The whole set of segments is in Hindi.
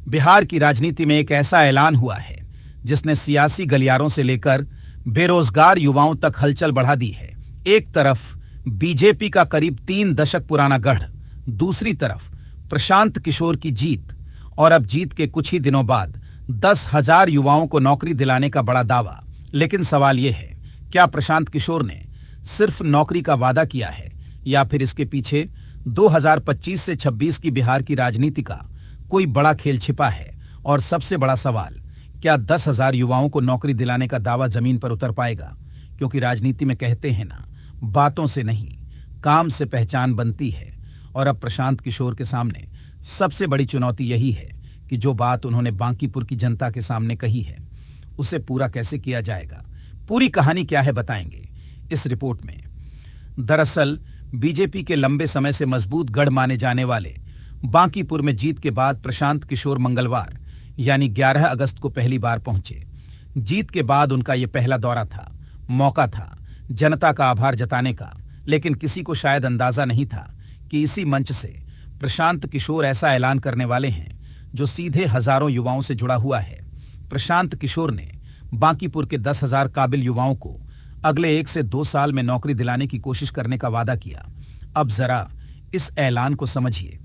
बिहार की राजनीति में एक ऐसा ऐलान हुआ है जिसने सियासी गलियारों से लेकर बेरोजगार युवाओं तक हलचल बढ़ा दी है। एक तरफ बीजेपी का करीब 3 दशक पुराना गढ़, दूसरी तरफ प्रशांत किशोर की जीत, और अब जीत के कुछ ही दिनों बाद 10,000 युवाओं को नौकरी दिलाने का बड़ा दावा। लेकिन सवाल यह है, क्या प्रशांत किशोर ने सिर्फ नौकरी का वादा किया है या फिर इसके पीछे 2025 से 26 की बिहार की राजनीति का कोई बड़ा खेल छिपा है? और सबसे बड़ा सवाल, क्या 10,000 युवाओं को नौकरी दिलाने का दावा जमीन पर उतर पाएगा? क्योंकि राजनीति में कहते हैं ना, बातों से नहीं काम से पहचान बनती है। और अब प्रशांत किशोर के सामने सबसे बड़ी चुनौती यही है कि जो बात उन्होंने बांकीपुर की जनता के सामने कही है उसे पूरा कैसे किया जाएगा। पूरी कहानी क्या है बताएंगे इस रिपोर्ट में। दरअसल बीजेपी के लंबे समय से मजबूत गढ़ माने जाने वाले बांकीपुर में जीत के बाद प्रशांत किशोर मंगलवार यानी 11 अगस्त को पहली बार पहुंचे। जीत के बाद उनका यह पहला दौरा था, मौका था जनता का आभार जताने का। लेकिन किसी को शायद अंदाजा नहीं था कि इसी मंच से प्रशांत किशोर ऐसा ऐलान करने वाले हैं जो सीधे हजारों युवाओं से जुड़ा हुआ है। प्रशांत किशोर ने बांकीपुर के 10,000 काबिल युवाओं को अगले 1 से 2 साल में नौकरी दिलाने की कोशिश करने का वादा किया। अब जरा इस ऐलान को समझिए।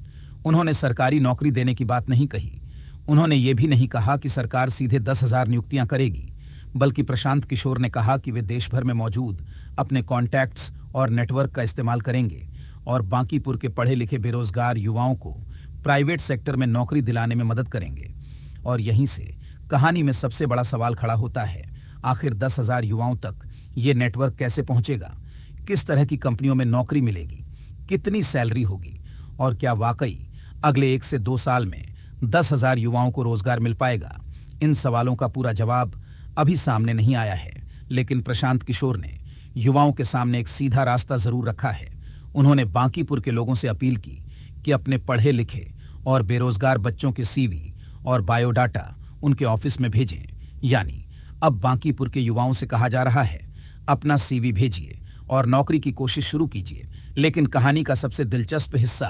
उन्होंने सरकारी नौकरी देने की बात नहीं कही। उन्होंने ये भी नहीं कहा कि सरकार सीधे 10,000 नियुक्तियां करेगी, बल्कि प्रशांत किशोर ने कहा कि वे देश भर में मौजूद अपने कॉन्टैक्ट्स और नेटवर्क का इस्तेमाल करेंगे और बांकीपुर के पढ़े लिखे बेरोजगार युवाओं को प्राइवेट सेक्टर में नौकरी दिलाने में मदद करेंगे। और यहीं से कहानी में सबसे बड़ा सवाल खड़ा होता है, आखिर 10,000 युवाओं तक ये नेटवर्क कैसे पहुंचेगा? किस तरह की कंपनियों में नौकरी मिलेगी? कितनी सैलरी होगी? और क्या वाकई अगले 1 से 2 साल में 10,000 युवाओं को रोजगार मिल पाएगा? इन सवालों का पूरा जवाब अभी सामने नहीं आया है, लेकिन प्रशांत किशोर ने युवाओं के सामने एक सीधा रास्ता जरूर रखा है। उन्होंने बांकीपुर के लोगों से अपील की कि अपने पढ़े लिखे और बेरोजगार बच्चों के सीवी और बायोडाटा उनके ऑफिस में भेजें। यानी अब बांकीपुर के युवाओं से कहा जा रहा है, अपना सीवी भेजिए और नौकरी की कोशिश शुरू कीजिए। लेकिन कहानी का सबसे दिलचस्प हिस्सा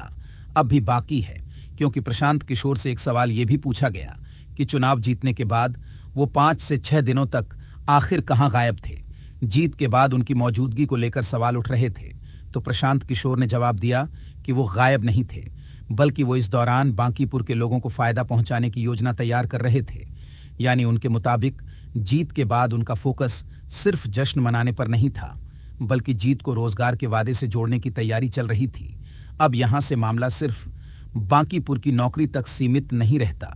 अब भी बाकी है, क्योंकि प्रशांत किशोर से एक सवाल यह भी पूछा गया कि चुनाव जीतने के बाद वो 5 से 6 दिनों तक आखिर कहां गायब थे। जीत के बाद उनकी मौजूदगी को लेकर सवाल उठ रहे थे, तो प्रशांत किशोर ने जवाब दिया कि वो गायब नहीं थे, बल्कि वो इस दौरान बांकीपुर के लोगों को फायदा पहुंचाने की योजना तैयार कर रहे थे। यानी उनके मुताबिक जीत के बाद उनका फोकस सिर्फ जश्न मनाने पर नहीं था, बल्कि जीत को रोजगार के वादे से जोड़ने की तैयारी चल रही थी। अब यहां से मामला सिर्फ बांकीपुर की नौकरी तक सीमित नहीं रहता,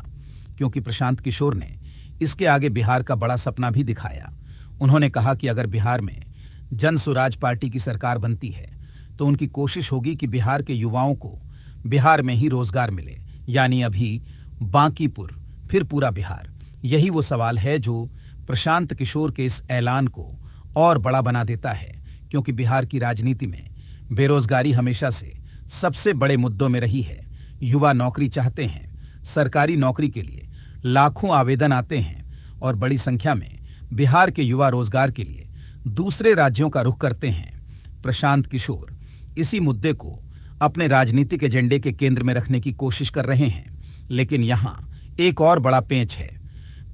क्योंकि प्रशांत किशोर ने इसके आगे बिहार का बड़ा सपना भी दिखाया। उन्होंने कहा कि अगर बिहार में जन स्वराज पार्टी की सरकार बनती है तो उनकी कोशिश होगी कि बिहार के युवाओं को बिहार में ही रोजगार मिले। यानी अभी बांकीपुर फिर पूरा बिहार। यही वो सवाल है जो प्रशांत किशोर के इस ऐलान को और बड़ा बना देता है, क्योंकि बिहार की राजनीति में बेरोजगारी हमेशा से सबसे बड़े मुद्दों में रही है। युवा नौकरी चाहते हैं, सरकारी नौकरी के लिए लाखों आवेदन आते हैं और बड़ी संख्या में बिहार के युवा रोजगार के लिए दूसरे राज्यों का रुख करते हैं। प्रशांत किशोर इसी मुद्दे को अपने राजनीतिक एजेंडे के केंद्र में रखने की कोशिश कर रहे हैं। लेकिन यहां एक और बड़ा पेंच है।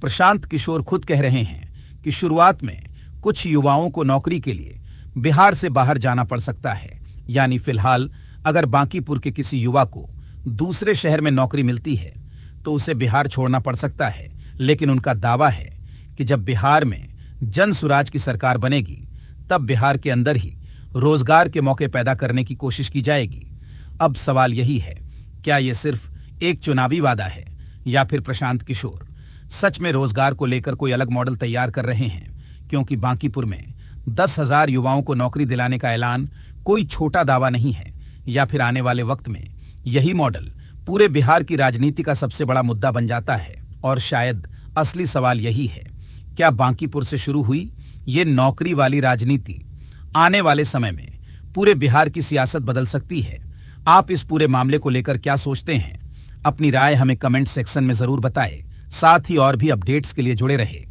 प्रशांत किशोर खुद कह रहे हैं कि शुरुआत में कुछ युवाओं को नौकरी के लिए बिहार से बाहर जाना पड़ सकता है। यानी फिलहाल अगर बांकीपुर के किसी युवा को दूसरे शहर में नौकरी मिलती है तो उसे बिहार छोड़ना पड़ सकता है। लेकिन उनका दावा है कि जब बिहार में जन सुराज की सरकार बनेगी तब बिहार के अंदर ही रोजगार के मौके पैदा करने की कोशिश की जाएगी। अब सवाल यही है, क्या यह सिर्फ एक चुनावी वादा है या फिर प्रशांत किशोर सच में रोजगार को लेकर कोई अलग मॉडल तैयार कर रहे हैं? क्योंकि बांकीपुर में 10,000 युवाओं को नौकरी दिलाने का ऐलान कोई छोटा दावा नहीं है। या फिर आने वाले वक्त में यही मॉडल पूरे बिहार की राजनीति का सबसे बड़ा मुद्दा बन जाता है। और शायद असली सवाल यही है, क्या बांकीपुर से शुरू हुई ये नौकरी वाली राजनीति आने वाले समय में पूरे बिहार की सियासत बदल सकती है? आप इस पूरे मामले को लेकर क्या सोचते हैं? अपनी राय हमें कमेंट सेक्शन में जरूर बताएं। साथ ही और भी अपडेट्स के लिए जुड़े रहें।